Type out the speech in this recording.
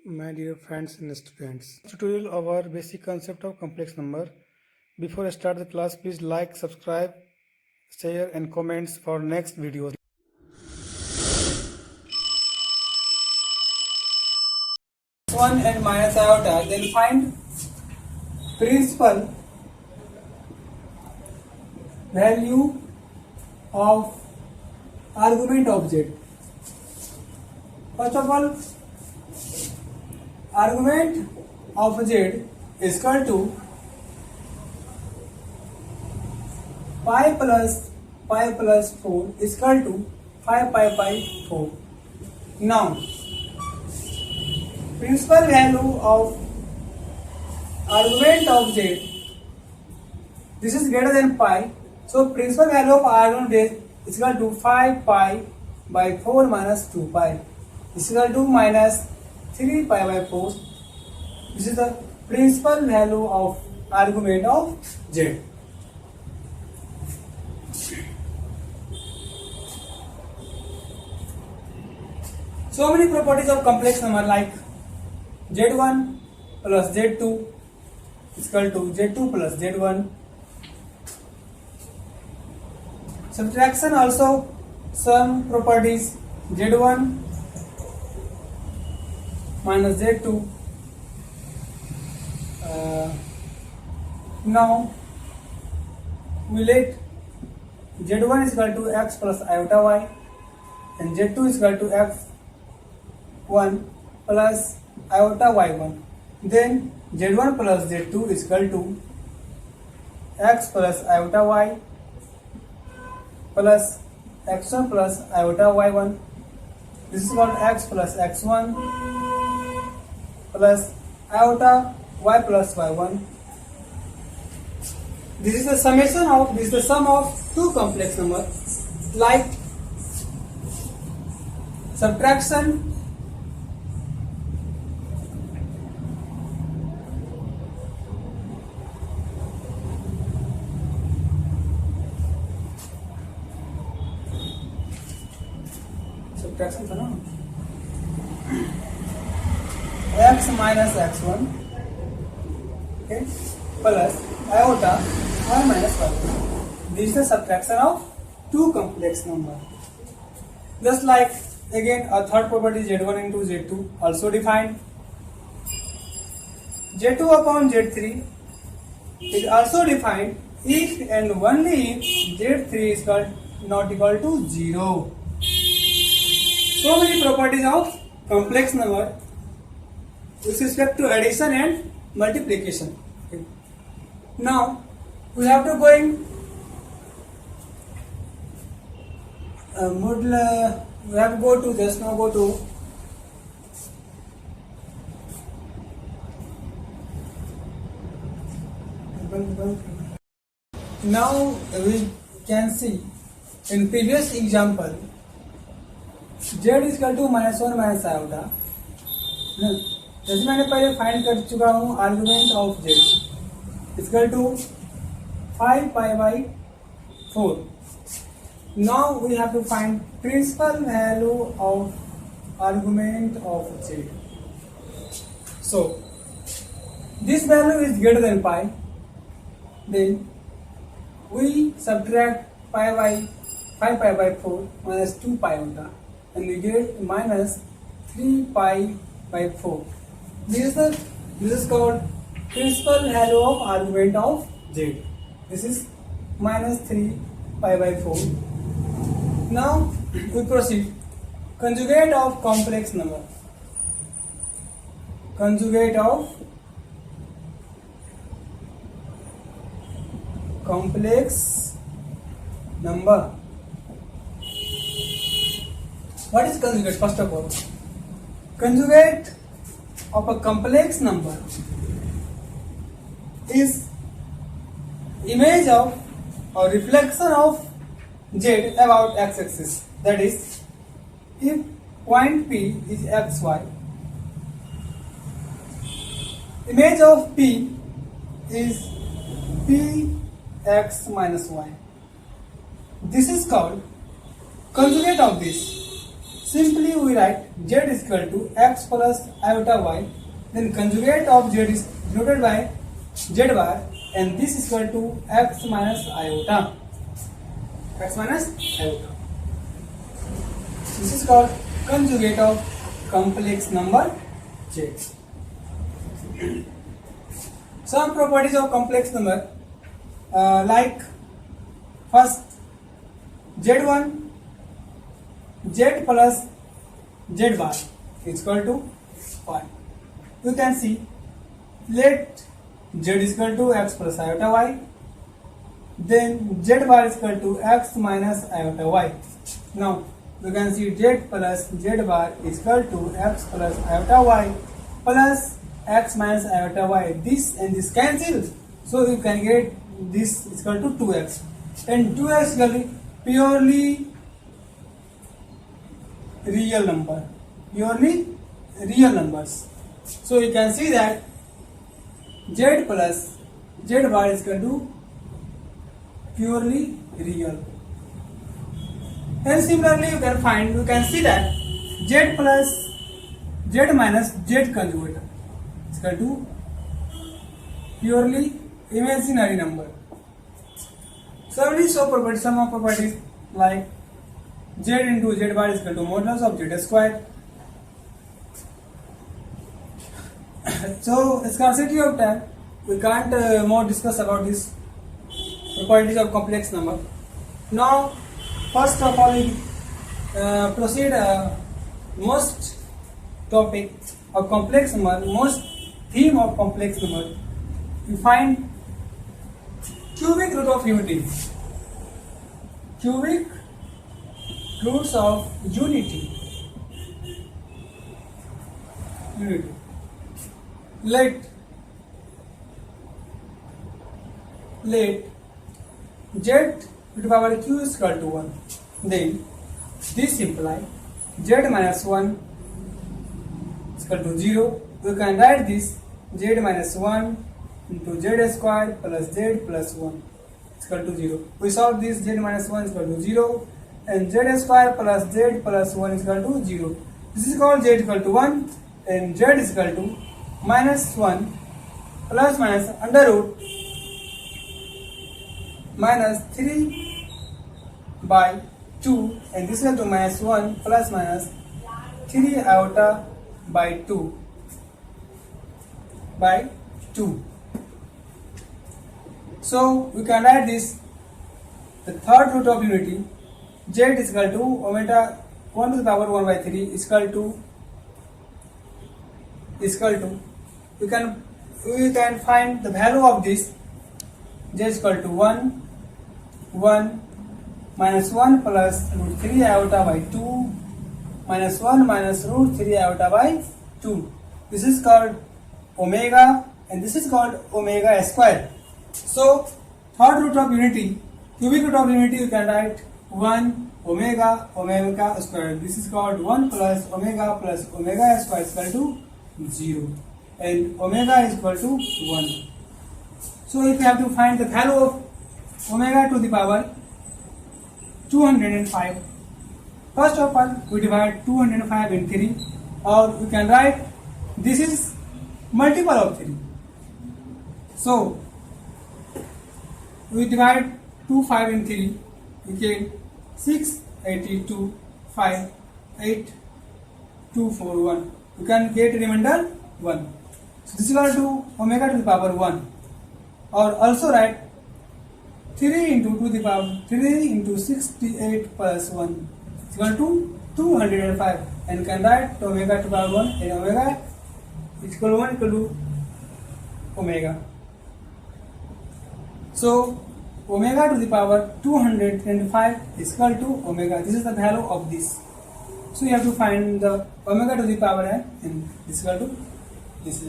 My dear friends and students, tutorial of our basic concept of complex number. Before I start the class, please like, subscribe, share and comments for next videos. 1 and minus iota, then find principal value of argument of z. First of all, argument of z is equal to pi plus 4 is equal to 5 pi by 4. Now, principal value of argument of z, this is greater than pi, so principal value of argument is equal to 5 pi by 4 minus 2 pi is equal to minus 3 pi by 4. This is the principal value of argument of z. So many properties of complex number like z1 plus z2 is equal to z2 plus z1. Subtraction also some properties z1 minus z2. Now we let z1 is equal to x plus iota y and z2 is equal to x1 plus iota y1. Then z1 plus z2 is equal to x plus iota y plus x1 plus iota y1. This is called x plus x1 plus iota y plus y1. This is the sum of two complex numbers. Like subtraction था ना, x minus x1 okay, plus iota y minus y1. This is the subtraction of two complex numbers. Just like again a third property z1 into z2 also defined. z2 upon z3 is also defined if and only if z3 is not equal to 0. So many properties of complex number with respect to addition and multiplication. Okay. Now we have to go in we have to go to just now go to now we can see in previous example z is equal to minus 1 minus iota. जैसे मैंने पहले find कर चुका हूँ argument of z is equal to 5 pi by 4. Now we have to find principal value of argument of z. So this value is greater than pi. Then we subtract 5 pi by 4 minus 2 pi iota. And we get minus 3 pi by 4. This is called principal value of argument of z. This is minus 3 pi by 4. Now we proceed. Conjugate of complex number. Conjugate of complex number. What is conjugate? First of all, conjugate of a complex number is image of or reflection of z about x-axis. That is, if point P is xy, image of P is px minus y. This is called conjugate of this. Simply we write z is equal to x plus iota y, then conjugate of z is denoted by z bar, and this is equal to x minus iota. X minus iota. This is called conjugate of complex number z. Some properties of complex number like first z1 z plus z bar is equal to 1. You can see let z is equal to x plus iota y, then z bar is equal to x minus iota y. Now you can see z plus z bar is equal to x plus iota y plus x minus iota y. This and this cancel, so you can get this is equal to 2x, and 2x is purely real number, purely real numbers. So you can see that z plus z bar is equal to purely real. And similarly you can find, you can see that z plus z minus z conjugate is equal to purely imaginary number. So we show properties, some of properties like z into z bar is equal to modulus of z square. So scarcity of time, we can't more discuss about this properties of complex number. Now first of all we proceed most topic of complex number, most theme of complex number. We find cubic root of unity. Cubic roots of unity. Let z to the power q is equal to 1. Then this implies z minus 1 is equal to 0. We can write this z minus 1 into z square plus z plus 1 is equal to 0. We solve this, z minus 1 is equal to 0 and z square plus z plus 1 is equal to 0. This is called z equal to 1 and z is equal to minus 1 plus minus under root minus 3 by 2, and this is equal to minus 1 plus minus 3 iota by 2 by 2. So we can write this, the third root of unity, z is equal to omega 1 to the power 1 by 3 is equal to we can find the value of this. Z is equal to 1 minus 1 plus root 3 iota by 2 minus 1 minus root 3 iota by 2. This is called omega and this is called omega square. So third root of unity, cubic root of unity, you can write 1 omega square. This is called 1 plus omega square is equal to 0 and omega is equal to 1. So if you have to find the value of omega to the power 205, first of all we divide 205 in 3, or we can write this is multiple of 3. So we divide 25 in 3, we get 6, 82, 5, 8, 2, 4, 1. You can get remainder 1. So this is equal to omega to the power 1. Or also write 3 into 68 plus 1 is equal to 205, and can write omega to the power 1 and omega is equal to 1 equal to omega. So omega to the power 225 is equal to omega. This is the value of this. So you have to find the omega to the power n, and this is equal to this.